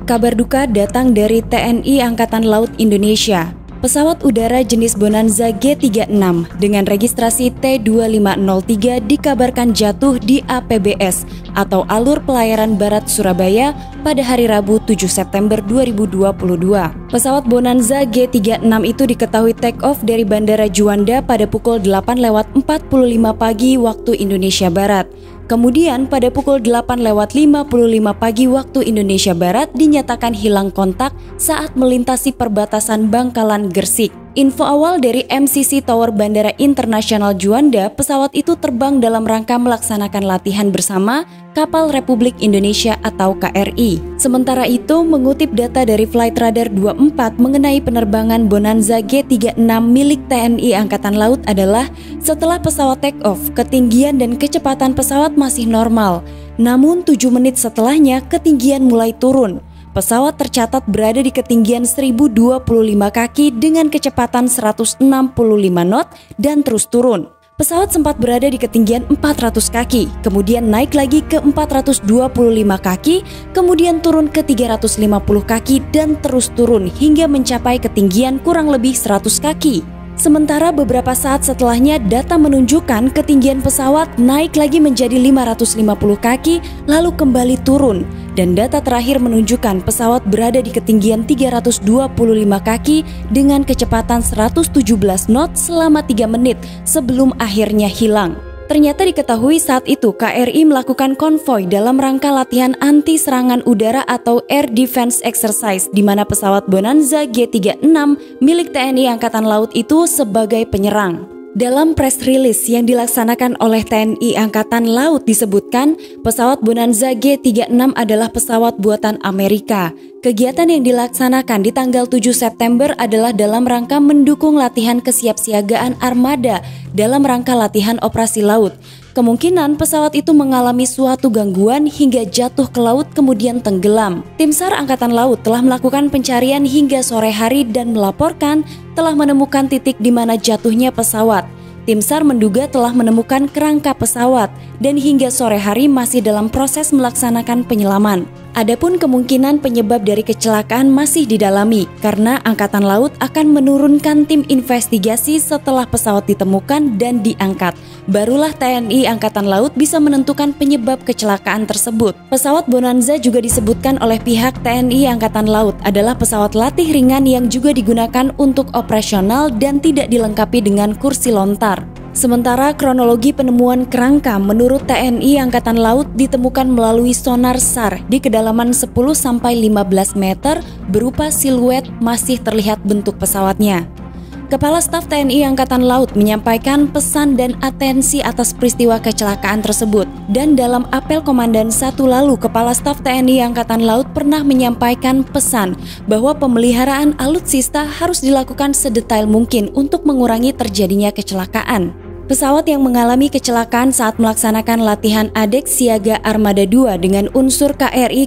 Kabar duka datang dari TNI Angkatan Laut Indonesia. Pesawat udara jenis Bonanza G36 dengan registrasi T2503 dikabarkan jatuh di APBS atau Alur Pelayaran Barat Surabaya pada hari Rabu 7 September 2022. Pesawat Bonanza G36 itu diketahui take off dari Bandara Juanda pada pukul 8.45 pagi waktu Indonesia Barat. Kemudian pada pukul 8.55 pagi waktu Indonesia Barat dinyatakan hilang kontak saat melintasi perbatasan Bangkalan Gresik. Info awal dari MCC Tower Bandara Internasional Juanda, pesawat itu terbang dalam rangka melaksanakan latihan bersama Kapal Republik Indonesia atau KRI. Sementara itu, mengutip data dari Flight Radar 24 mengenai penerbangan Bonanza G36 milik TNI Angkatan Laut adalah setelah pesawat take off, ketinggian dan kecepatan pesawat masih normal. Namun 7 menit setelahnya ketinggian mulai turun. Pesawat tercatat berada di ketinggian 1025 kaki dengan kecepatan 165 knot dan terus turun. Pesawat sempat berada di ketinggian 400 kaki, kemudian naik lagi ke 425 kaki, kemudian turun ke 350 kaki dan terus turun hingga mencapai ketinggian kurang lebih 100 kaki. Sementara beberapa saat setelahnya data menunjukkan ketinggian pesawat naik lagi menjadi 550 kaki lalu kembali turun. Dan data terakhir menunjukkan pesawat berada di ketinggian 325 kaki dengan kecepatan 117 knot selama 3 menit sebelum akhirnya hilang. Ternyata diketahui saat itu KRI melakukan konvoi dalam rangka latihan anti serangan udara atau Air Defense Exercise di mana pesawat Bonanza G36 milik TNI Angkatan Laut itu sebagai penyerang. Dalam press release yang dilaksanakan oleh TNI Angkatan Laut disebutkan pesawat Bonanza G36 adalah pesawat buatan Amerika. Kegiatan yang dilaksanakan di tanggal 7 September adalah dalam rangka mendukung latihan kesiapsiagaan armada dalam rangka latihan operasi laut. Kemungkinan pesawat itu mengalami suatu gangguan hingga jatuh ke laut kemudian tenggelam. Tim SAR Angkatan Laut telah melakukan pencarian hingga sore hari dan melaporkan telah menemukan titik di mana jatuhnya pesawat. Tim SAR menduga telah menemukan kerangka pesawat dan hingga sore hari masih dalam proses melaksanakan penyelaman. Adapun kemungkinan penyebab dari kecelakaan masih didalami karena Angkatan Laut akan menurunkan tim investigasi setelah pesawat ditemukan dan diangkat. Barulah TNI Angkatan Laut bisa menentukan penyebab kecelakaan tersebut. Pesawat Bonanza juga disebutkan oleh pihak TNI Angkatan Laut adalah pesawat latih ringan yang juga digunakan untuk operasional dan tidak dilengkapi dengan kursi lontar. Sementara kronologi penemuan kerangka menurut TNI Angkatan Laut ditemukan melalui sonar SAR di kedalaman 10-15 meter berupa siluet masih terlihat bentuk pesawatnya. Kepala Staf TNI Angkatan Laut menyampaikan pesan dan atensi atas peristiwa kecelakaan tersebut. Dan dalam apel Komandan 1 lalu, Kepala Staf TNI Angkatan Laut pernah menyampaikan pesan bahwa pemeliharaan alutsista harus dilakukan sedetail mungkin untuk mengurangi terjadinya kecelakaan. Pesawat yang mengalami kecelakaan saat melaksanakan latihan ADEK Siaga Armada 2 dengan unsur KRI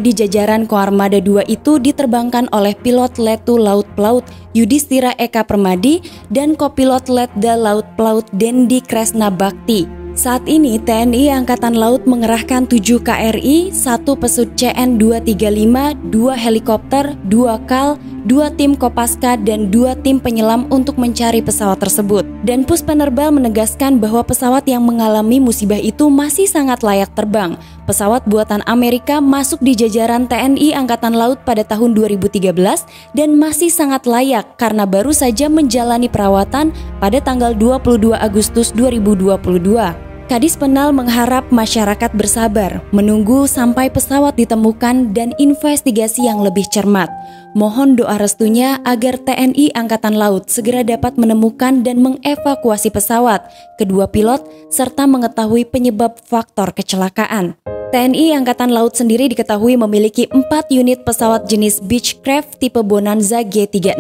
di jajaran Koarmada 2 itu diterbangkan oleh pilot Letu Laut Pelaut Yudhistira Eka Permadi dan kopilot Letda Laut Pelaut Dendi Kresna Bakti. Saat ini TNI Angkatan Laut mengerahkan 7 KRI, 1 pesut CN-235, 2 helikopter, 2 KAL, 2 tim Kopaska dan 2 tim penyelam untuk mencari pesawat tersebut. Dan Puspenerbal menegaskan bahwa pesawat yang mengalami musibah itu masih sangat layak terbang. Pesawat buatan Amerika masuk di jajaran TNI Angkatan Laut pada tahun 2013 dan masih sangat layak karena baru saja menjalani perawatan pada tanggal 22 Agustus 2022. Kadis Penal mengharap masyarakat bersabar, menunggu sampai pesawat ditemukan dan investigasi yang lebih cermat. Mohon doa restunya agar TNI Angkatan Laut segera dapat menemukan dan mengevakuasi pesawat, kedua pilot, serta mengetahui penyebab faktor kecelakaan. TNI Angkatan Laut sendiri diketahui memiliki 4 unit pesawat jenis Beechcraft tipe Bonanza G36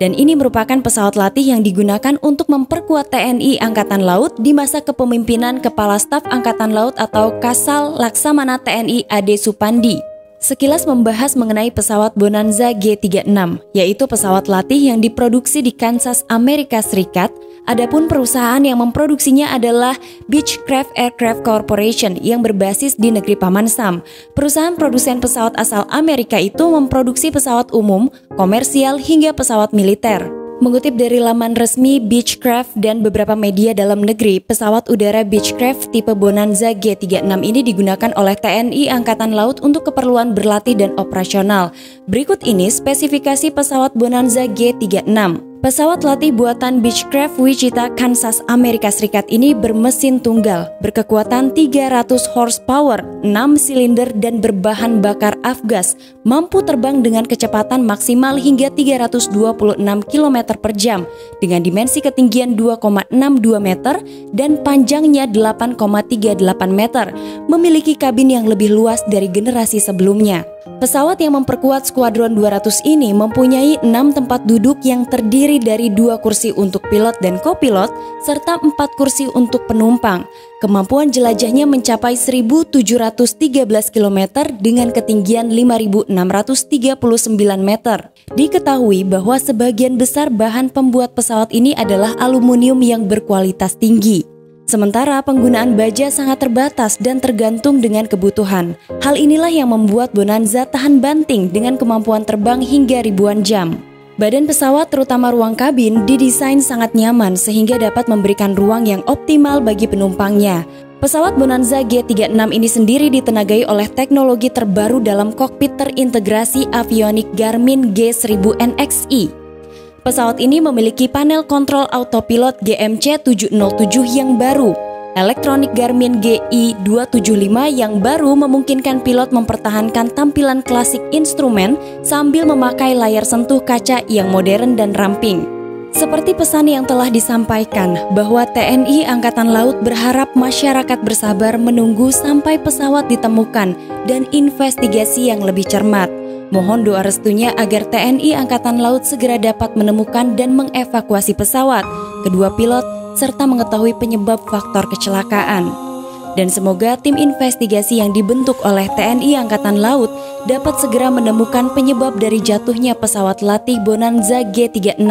dan ini merupakan pesawat latih yang digunakan untuk memperkuat TNI Angkatan Laut di masa kepemimpinan Kepala Staf Angkatan Laut atau Kasal Laksamana TNI Ade Supandi. Sekilas membahas mengenai pesawat Bonanza G36, yaitu pesawat latih yang diproduksi di Kansas, Amerika Serikat. Adapun perusahaan yang memproduksinya adalah Beechcraft Aircraft Corporation yang berbasis di negeri Paman Sam. Perusahaan produsen pesawat asal Amerika itu memproduksi pesawat umum, komersial hingga pesawat militer. Mengutip dari laman resmi Beechcraft dan beberapa media dalam negeri, pesawat udara Beechcraft tipe Bonanza G36 ini digunakan oleh TNI Angkatan Laut untuk keperluan berlatih dan operasional. Berikut ini spesifikasi pesawat Bonanza G36. Pesawat latih buatan Beechcraft Wichita, Kansas, Amerika Serikat ini bermesin tunggal, berkekuatan 300 horsepower, 6 silinder dan berbahan bakar afgas, mampu terbang dengan kecepatan maksimal hingga 326 km per jam, dengan dimensi ketinggian 2,62 meter dan panjangnya 8,38 meter, memiliki kabin yang lebih luas dari generasi sebelumnya. Pesawat yang memperkuat Skuadron 200 ini mempunyai 6 tempat duduk yang terdiri dari 2 kursi untuk pilot dan kopilot, serta 4 kursi untuk penumpang. Kemampuan jelajahnya mencapai 1.713 km dengan ketinggian 5.639 meter. Diketahui bahwa sebagian besar bahan pembuat pesawat ini adalah aluminium yang berkualitas tinggi. Sementara penggunaan baja sangat terbatas dan tergantung dengan kebutuhan. Hal inilah yang membuat Bonanza tahan banting dengan kemampuan terbang hingga ribuan jam. Badan pesawat terutama ruang kabin didesain sangat nyaman sehingga dapat memberikan ruang yang optimal bagi penumpangnya. Pesawat Bonanza G36 ini sendiri ditenagai oleh teknologi terbaru dalam kokpit terintegrasi avionik Garmin G1000NXi. Pesawat ini memiliki panel kontrol autopilot GMC 707 yang baru, elektronik Garmin GI275 yang baru memungkinkan pilot mempertahankan tampilan klasik instrumen sambil memakai layar sentuh kaca yang modern dan ramping. Seperti pesan yang telah disampaikan bahwa TNI Angkatan Laut berharap masyarakat bersabar menunggu sampai pesawat ditemukan dan investigasi yang lebih cermat. Mohon doa restunya agar TNI Angkatan Laut segera dapat menemukan dan mengevakuasi pesawat, kedua pilot, serta mengetahui penyebab faktor kecelakaan. Dan semoga tim investigasi yang dibentuk oleh TNI Angkatan Laut dapat segera menemukan penyebab dari jatuhnya pesawat latih Bonanza G36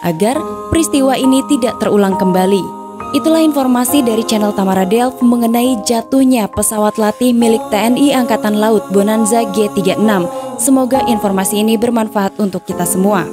agar peristiwa ini tidak terulang kembali. Itulah informasi dari channel Tamara Delv mengenai jatuhnya pesawat latih milik TNI Angkatan Laut Bonanza G36. Semoga informasi ini bermanfaat untuk kita semua.